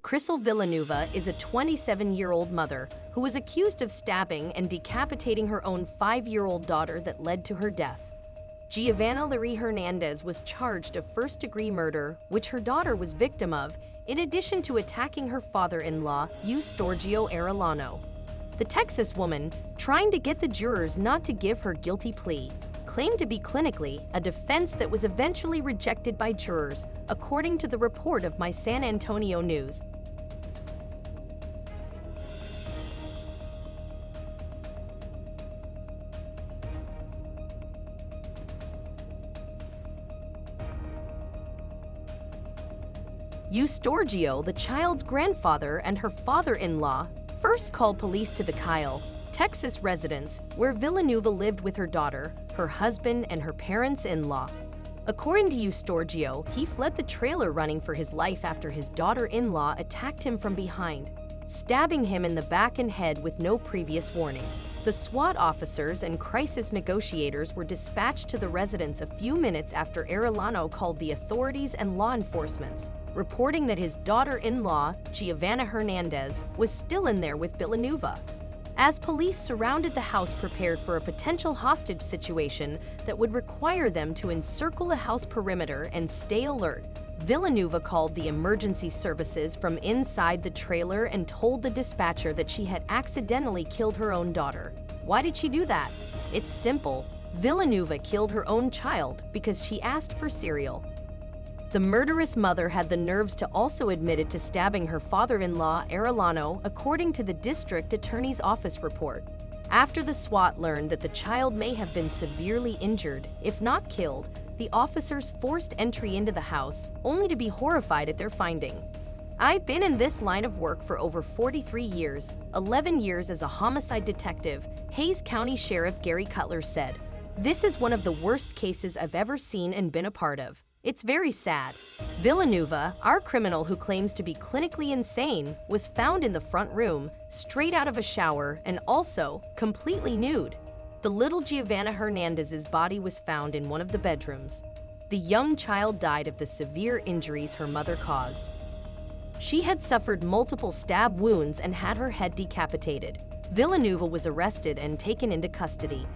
Krystle Villanueva is a 27-year-old mother who was accused of stabbing and decapitating her own 5-year-old daughter that led to her death. Giovanna Larae Hernandez was charged of first-degree murder, which her daughter was victim of, in addition to attacking her father-in-law, Eustorgio Arellano. The Texas woman, trying to get the jurors not to give her guilty plea, claimed to be clinically a defense that was eventually rejected by jurors, according to the report of My San Antonio News. Eustorgio, the child's grandfather and her father-in-law, first called police to the Kyle, Texas residence, where Villanueva lived with her daughter, her husband, and her parents-in-law. According to Eustorgio, he fled the trailer running for his life after his daughter-in-law attacked him from behind, stabbing him in the back and head with no previous warning. The SWAT officers and crisis negotiators were dispatched to the residence a few minutes after Arellano called the authorities and law enforcement, reporting that his daughter-in-law, Giovanna Hernandez, was still in there with Villanueva. As police surrounded the house prepared for a potential hostage situation that would require them to encircle the house perimeter and stay alert, Villanueva called the emergency services from inside the trailer and told the dispatcher that she had accidentally killed her own daughter. Why did she do that? It's simple. Villanueva killed her own child because she asked for cereal. The murderous mother had the nerves to also admit it to stabbing her father-in-law, Arellano, according to the district attorney's office report. After the SWAT learned that the child may have been severely injured, if not killed, the officers forced entry into the house, only to be horrified at their finding. "I've been in this line of work for over 43 years, 11 years as a homicide detective," Hays County Sheriff Gary Cutler said. "This is one of the worst cases I've ever seen and been a part of. It's very sad." Villanueva, our criminal who claims to be clinically insane, was found in the front room, straight out of a shower, and also completely nude. The little Giovanna Hernandez's body was found in one of the bedrooms. The young child died of the severe injuries her mother caused. She had suffered multiple stab wounds and had her head decapitated. Villanueva was arrested and taken into custody.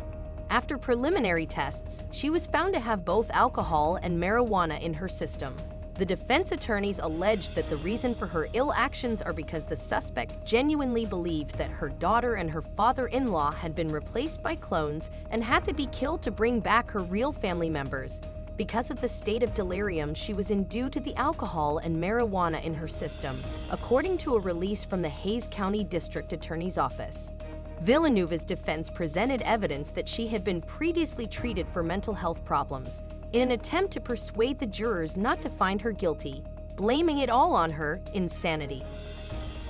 After preliminary tests, she was found to have both alcohol and marijuana in her system. The defense attorneys alleged that the reason for her ill actions are because the suspect genuinely believed that her daughter and her father-in-law had been replaced by clones and had to be killed to bring back her real family members. Because of the state of delirium she was in due to the alcohol and marijuana in her system, according to a release from the Hays County District Attorney's Office. Villanueva's defense presented evidence that she had been previously treated for mental health problems, in an attempt to persuade the jurors not to find her guilty, blaming it all on her insanity.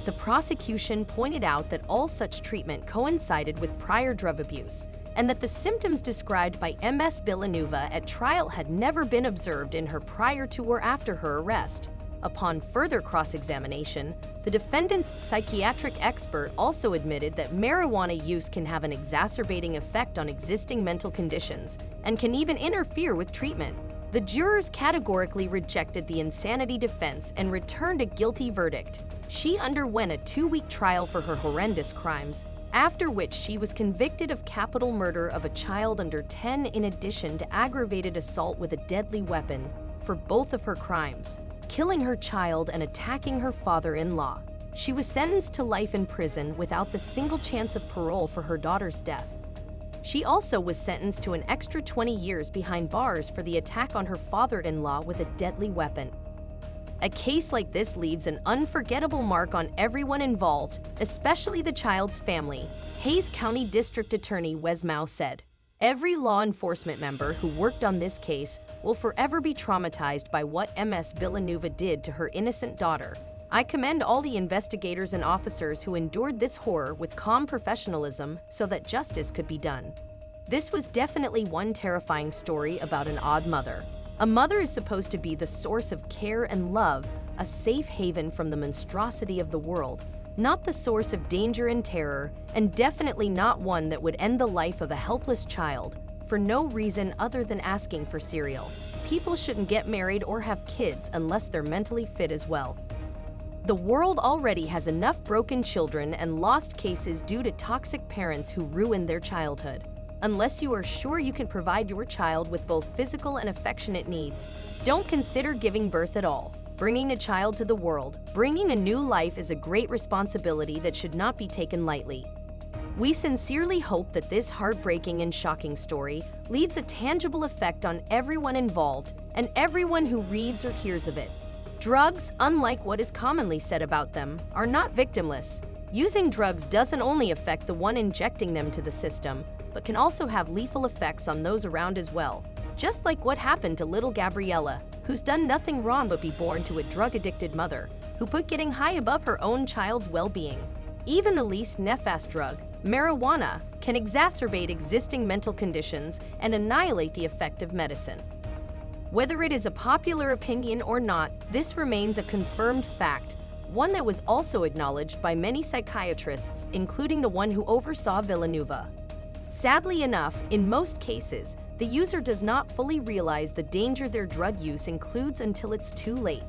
The prosecution pointed out that all such treatment coincided with prior drug abuse, and that the symptoms described by Ms. Villanueva at trial had never been observed in her prior to or after her arrest. Upon further cross-examination, the defendant's psychiatric expert also admitted that marijuana use can have an exacerbating effect on existing mental conditions and can even interfere with treatment. The jurors categorically rejected the insanity defense and returned a guilty verdict. She underwent a 2-week trial for her horrendous crimes, after which she was convicted of capital murder of a child under 10 in addition to aggravated assault with a deadly weapon for both of her crimes, killing her child and attacking her father-in-law. She was sentenced to life in prison without the single chance of parole for her daughter's death. She also was sentenced to an extra 20 years behind bars for the attack on her father-in-law with a deadly weapon. A case like this leaves an unforgettable mark on everyone involved, especially the child's family, Hays County District Attorney Wes Mao said. "Every law enforcement member who worked on this case will forever be traumatized by what Ms. Villanueva did to her innocent daughter. I commend all the investigators and officers who endured this horror with calm professionalism so that justice could be done." This was definitely one terrifying story about an odd mother. A mother is supposed to be the source of care and love, a safe haven from the monstrosity of the world, not the source of danger and terror, and definitely not one that would end the life of a helpless child for no reason other than asking for cereal. People shouldn't get married or have kids unless they're mentally fit as well. The world already has enough broken children and lost cases due to toxic parents who ruin their childhood. Unless you are sure you can provide your child with both physical and affectionate needs, don't consider giving birth at all. Bringing a child to the world, bringing a new life is a great responsibility that should not be taken lightly. We sincerely hope that this heartbreaking and shocking story leaves a tangible effect on everyone involved and everyone who reads or hears of it. Drugs, unlike what is commonly said about them, are not victimless. Using drugs doesn't only affect the one injecting them to the system, but can also have lethal effects on those around as well. Just like what happened to little Gabriella, who's done nothing wrong but be born to a drug-addicted mother, who put getting high above her own child's well-being. Even the least nefast drug, marijuana, can exacerbate existing mental conditions and annihilate the effect of medicine. Whether it is a popular opinion or not, this remains a confirmed fact, one that was also acknowledged by many psychiatrists, including the one who oversaw Villanueva. Sadly enough, in most cases, the user does not fully realize the danger their drug use includes until it's too late.